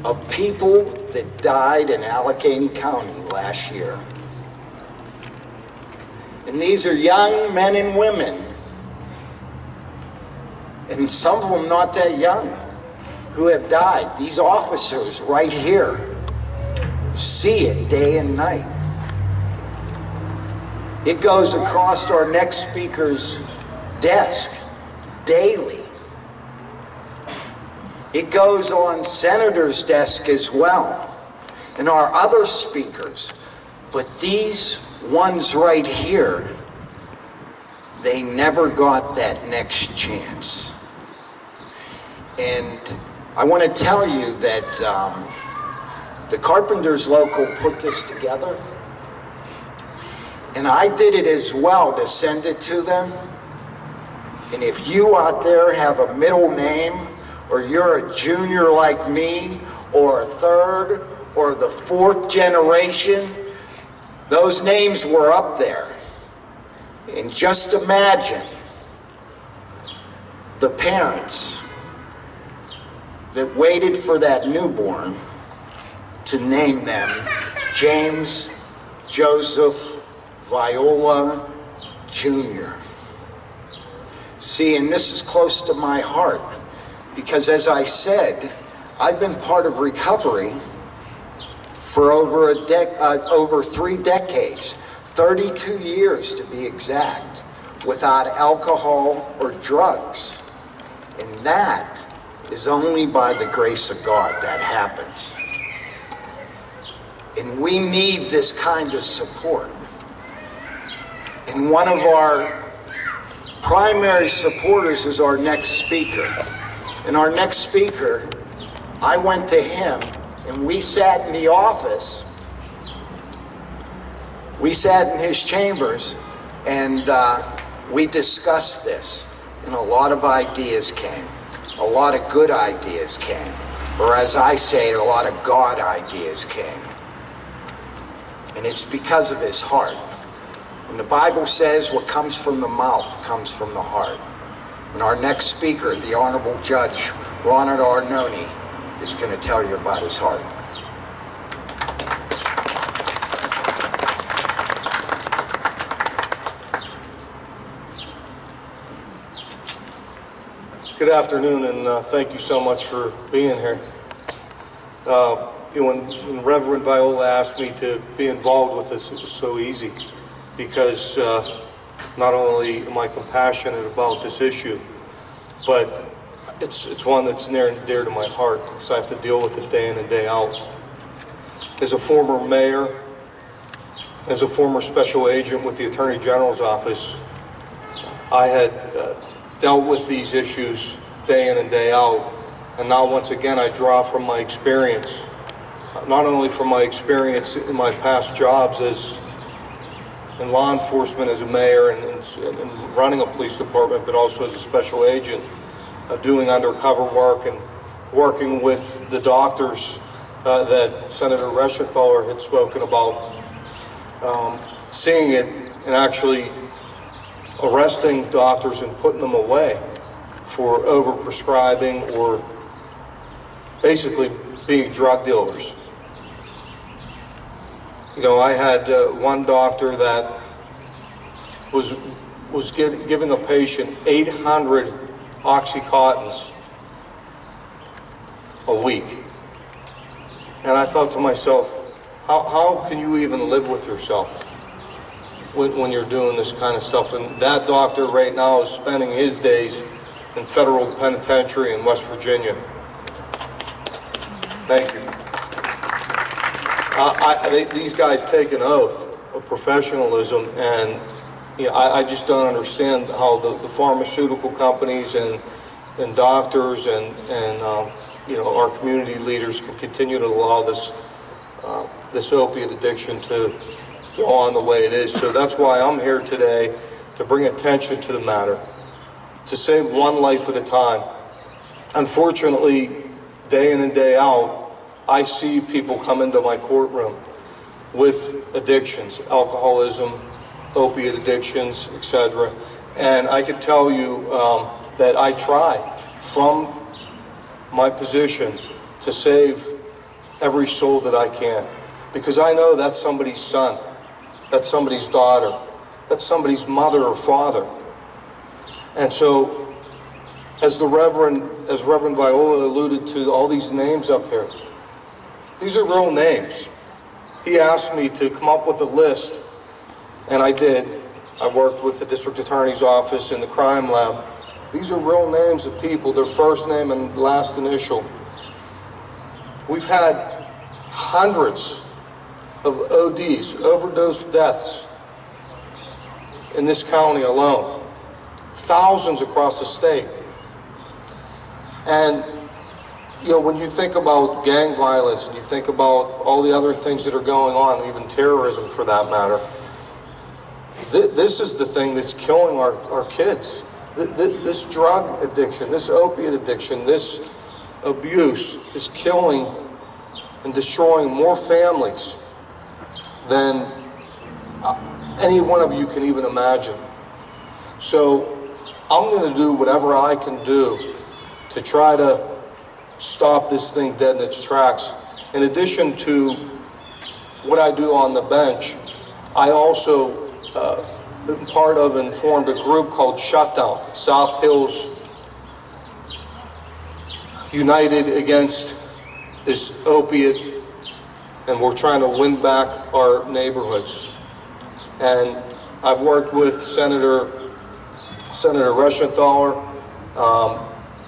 of people that died in Allegheny County last year. And these are young men and women, and some of them not that young, who have died. These officers right here see it day and night. It goes across our next speaker's desk daily. It goes on Senator's desk as well, and our other speakers. But these ones right here, they never got that next chance. And I want to tell you that the Carpenters Local put this together, and I did it as well to send it to them. And if you out there have a middle name, or you're a junior like me, or a third, or the fourth generation, those names were up there. And just imagine the parents that waited for that newborn to name them James Joseph Viola Jr. See, and this is close to my heart, because as I said, I've been part of recovery for over 3 decades, 32 years to be exact, without alcohol or drugs. And that is only by the grace of God that happens. And we need this kind of support. And one of our primary supporters is our next speaker. And our next speaker, I went to him and we sat in the office. We sat in his chambers and we discussed this. And a lot of ideas came. A lot of good ideas came. Or as I say, a lot of God ideas came. And it's because of his heart. And the Bible says what comes from the mouth comes from the heart. And our next speaker, the Honorable Judge Ronald Arnone, is going to tell you about his heart. Good afternoon, and thank you so much for being here. When Reverend Viola asked me to be involved with this, it was so easy, because not only am I compassionate about this issue, but it's one that's near and dear to my heart, because I have to deal with it day in and day out. As a former mayor, as a former special agent with the Attorney General's office, I had dealt with these issues day in and day out, and now once again I draw from my experience, not only from my experience in my past jobs as in law enforcement as a mayor and running a police department, but also as a special agent, doing undercover work and working with the doctors that Senator Reschenthaler had spoken about, seeing it and actually arresting doctors and putting them away for overprescribing or basically being drug dealers. You know, I had one doctor that was giving a patient 800 Oxycontins a week. And I thought to myself, how can you even live with yourself when you're doing this kind of stuff? And that doctor right now is spending his days in federal penitentiary in West Virginia. Thank you. These guys take an oath of professionalism, and you know, I just don't understand how the pharmaceutical companies and doctors and you know, our community leaders can continue to allow this opiate addiction to go on the way it is. So that's why I'm here today, to bring attention to the matter, to save one life at a time. Unfortunately, day in and day out, I see people come into my courtroom with addictions, alcoholism, opiate addictions, etc. And I could tell you that I try from my position to save every soul that I can, because I know that's somebody's son, that's somebody's daughter, that's somebody's mother or father. And so, as Reverend Viola alluded to, all these names up here, these are real names. He asked me to come up with a list, and I did. I worked with the district attorney's office in the crime lab. These are real names of people, their first name and last initial. We've had hundreds of ODs, overdose deaths, in this county alone. Thousands across the state. And, you know, when you think about gang violence and you think about all the other things that are going on, even terrorism for that matter, this is the thing that's killing our kids. This drug addiction, this opiate addiction, this abuse is killing and destroying more families than any one of you can even imagine. So I'm going to do whatever I can do to try to stop this thing dead in its tracks. In addition to what I do on the bench, I also been part of and formed a group called Shutdown, South Hills United Against this Opiate, and we're trying to win back our neighborhoods. And I've worked with Senator Reschenthaler,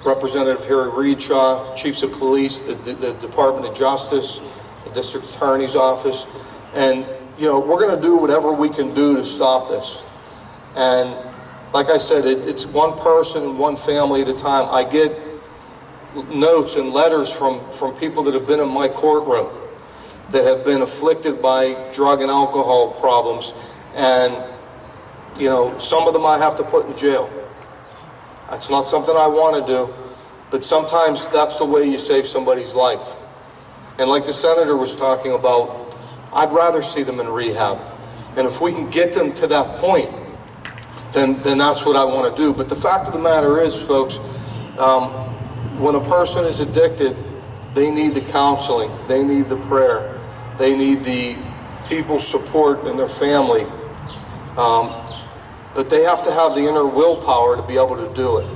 Representative Harry Reedshaw, Chiefs of Police, the Department of Justice, the District Attorney's Office, and you know, we're going to do whatever we can do to stop this. And like I said, it's one person, one family at a time. I get notes and letters from people that have been in my courtroom that have been afflicted by drug and alcohol problems, and you know, some of them I have to put in jail. That's not something I want to do, but sometimes that's the way you save somebody's life. And like the senator was talking about, I'd rather see them in rehab. And if we can get them to that point, then that's what I want to do. But the fact of the matter is, folks, when a person is addicted, they need the counseling, they need the prayer, they need the people's support in their family. But they have to have the inner willpower to be able to do it.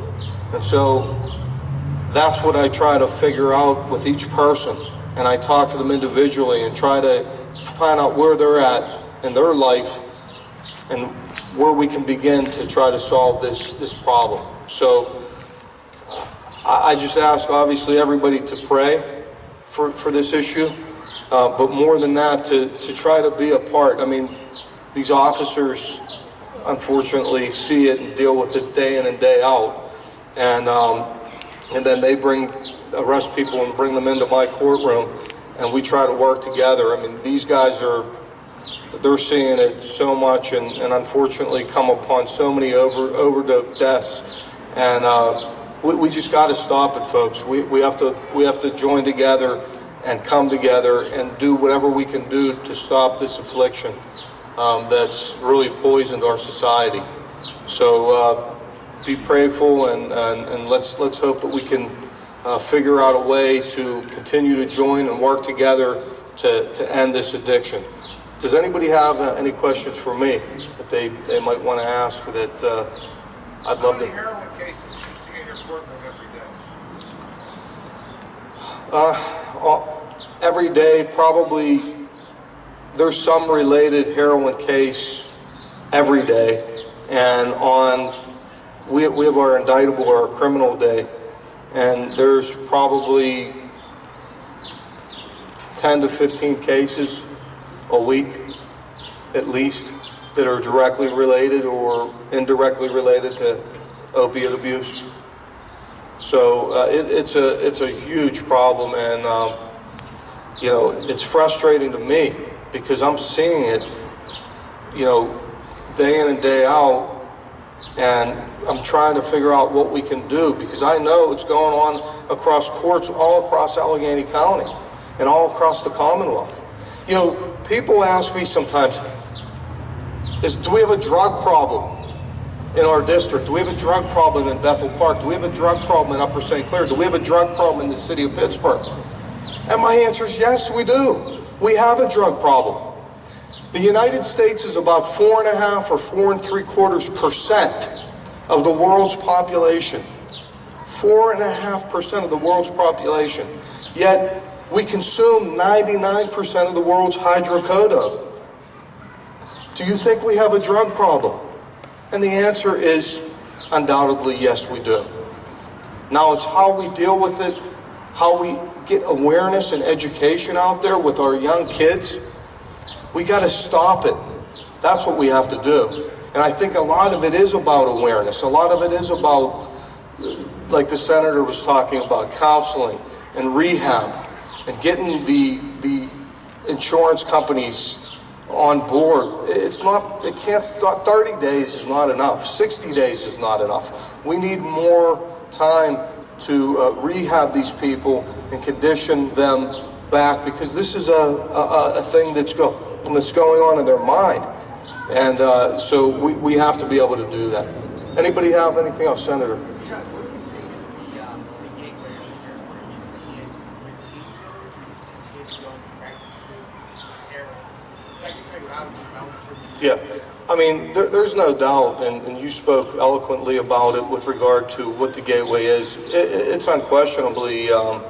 And so that's what I try to figure out with each person. And I talk to them individually and try to find out where they're at in their life and where we can begin to try to solve this problem. So I just ask, obviously, everybody to pray for this issue, but more than that, to try to be a part. I mean, these officers, unfortunately, see it and deal with it day in and day out, and then they arrest people and bring them into my courtroom, and we try to work together. I mean, these guys they're seeing it so much, and unfortunately come upon so many overdose deaths, and we just got to stop it, folks. We have to join together and come together and do whatever we can do to stop this affliction that's really poisoned our society. So be prayerful, and let's hope that we can figure out a way to continue to join and work together to end this addiction. Does anybody have any questions for me that they might want to ask that I'd love to? How many heroin cases do you see in your courtroom every day? Every day, probably. There's some related heroin case every day, and we have our indictable or our criminal day, and there's probably 10 to 15 cases a week, at least, that are directly related or indirectly related to opiate abuse. So it's a huge problem, and you know, it's frustrating to me because I'm seeing it, you know, day in and day out, and I'm trying to figure out what we can do, because I know it's going on across courts all across Allegheny County and all across the Commonwealth. You know, people ask me sometimes, do we have a drug problem in our district? Do we have a drug problem in Bethel Park? Do we have a drug problem in Upper St. Clair? Do we have a drug problem in the city of Pittsburgh? And my answer is yes, we do. We have a drug problem. The United States is about 4.5 or 4.75% of the world's population. 4.5% of the world's population. Yet we consume 99% of the world's hydrocodone. Do you think we have a drug problem? And the answer is undoubtedly yes, we do. Now it's how we deal with it, how we get awareness and education out there with our young kids. We got to stop it. That's what we have to do. And I think a lot of it is about awareness. A lot of it is about, like the senator was talking about, counseling and rehab and getting the insurance companies on board. It can't start, 30 days is not enough. 60 days is not enough. We need more time to rehab these people and condition them back, because this is a thing that's going on in their mind. And so we have to be able to do that. Anybody have anything else, Senator? Yeah, I mean, there's no doubt, and you spoke eloquently about it with regard to what the gateway is. It's unquestionably, I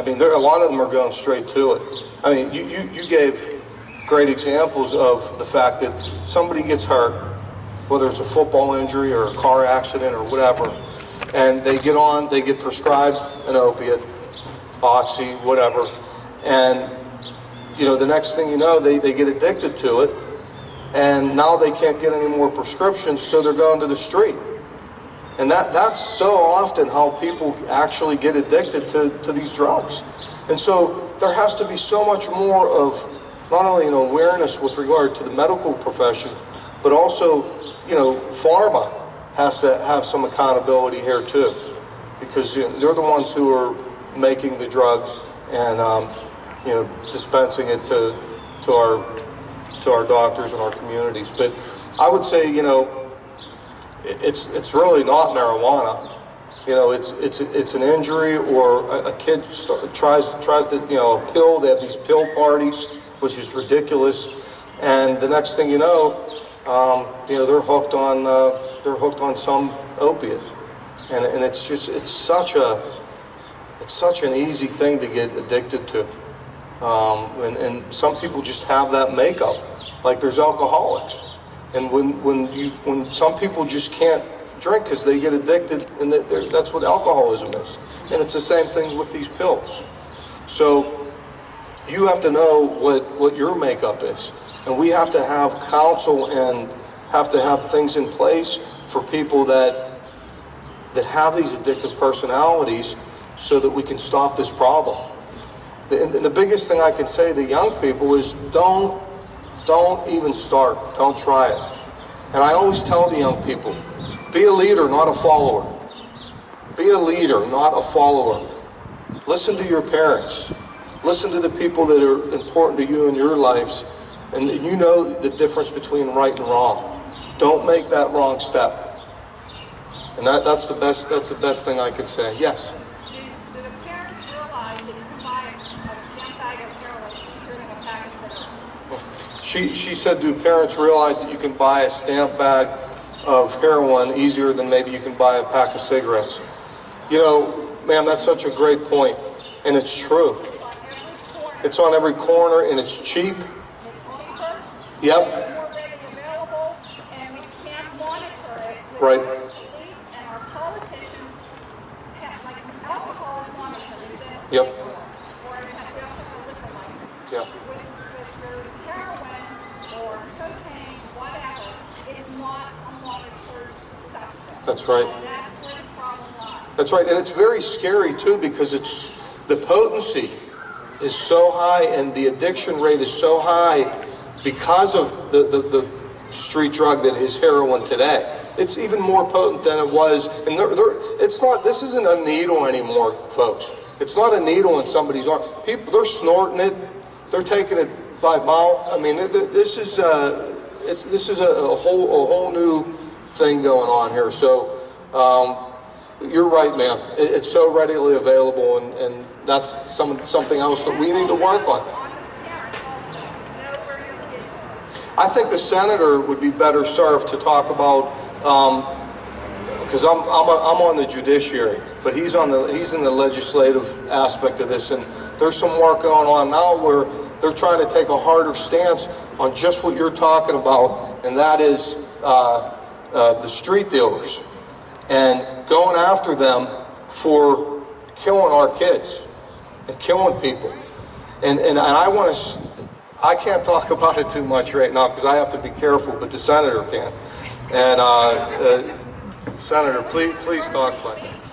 mean, a lot of them are going straight to it. I mean, you gave great examples of the fact that somebody gets hurt, whether it's a football injury or a car accident or whatever, and they get prescribed an opiate, oxy, whatever, and the next thing you know, they get addicted to it, and now they can't get any more prescriptions, so they're going to the street. And that's so often how people actually get addicted to these drugs. And so there has to be so much more of not only an awareness with regard to the medical profession, but also, pharma has to have some accountability here too, because they're the ones who are making the drugs and dispensing it to our doctors and our communities. But I would say, it's really not marijuana. It's an injury, or a kid tries to, a pill. They have these pill parties, which is ridiculous. And the next thing you know, they're hooked on some opiate, and it's such an easy thing to get addicted to. And some people just have that makeup. Like there's alcoholics, and when some people just can't drink because they get addicted, and that's what alcoholism is. And it's the same thing with these pills. So you have to know what your makeup is, and we have to have counsel and have to have things in place for people that have these addictive personalities, so that we can stop this problem. The biggest thing I can say to young people is don't even start. Don't try it. And I always tell the young people, be a leader, not a follower. Be a leader, not a follower. Listen to your parents. Listen to the people that are important to you in your lives, and you know the difference between right and wrong. Don't make that wrong step. And that's the best thing I can say. Yes. Do the parents realize that you can buy a stamp bag of heroin cheaper than a pack of cigarettes? She said, do parents realize that you can buy a stamp bag of heroin easier than maybe you can buy a pack of cigarettes? Ma'am, that's such a great point, and it's true. It's on every corner, and it's cheap. It's cheaper. Yep. It's more readily available, and we can't monitor it. Right. The police and our politicians have, like, alcohol is monitored. This Yep. or we have a liquor license. Yeah. With your heroin or cocaine, whatever, it's not a monitored substance. That's right. And that's where the problem lies. That's right, and it's very scary too, because the potency is so high and the addiction rate is so high because of the street drug that is heroin today. It's even more potent than it was, and this isn't a needle anymore, folks. It's not a needle in somebody's arm. People, they're snorting it, they're taking it by mouth. I mean, this is a whole new thing going on here. So you're right, ma'am. It's so readily available, and that's something else that we need to work on. I think the senator would be better served to talk about, because I'm on the judiciary, but he's in the legislative aspect of this, and there's some work going on now where they're trying to take a harder stance on just what you're talking about, and that is the street dealers, and going after them for killing our kids and killing people. And I can't talk about it too much right now because I have to be careful, but the senator can. And Senator, please talk about that.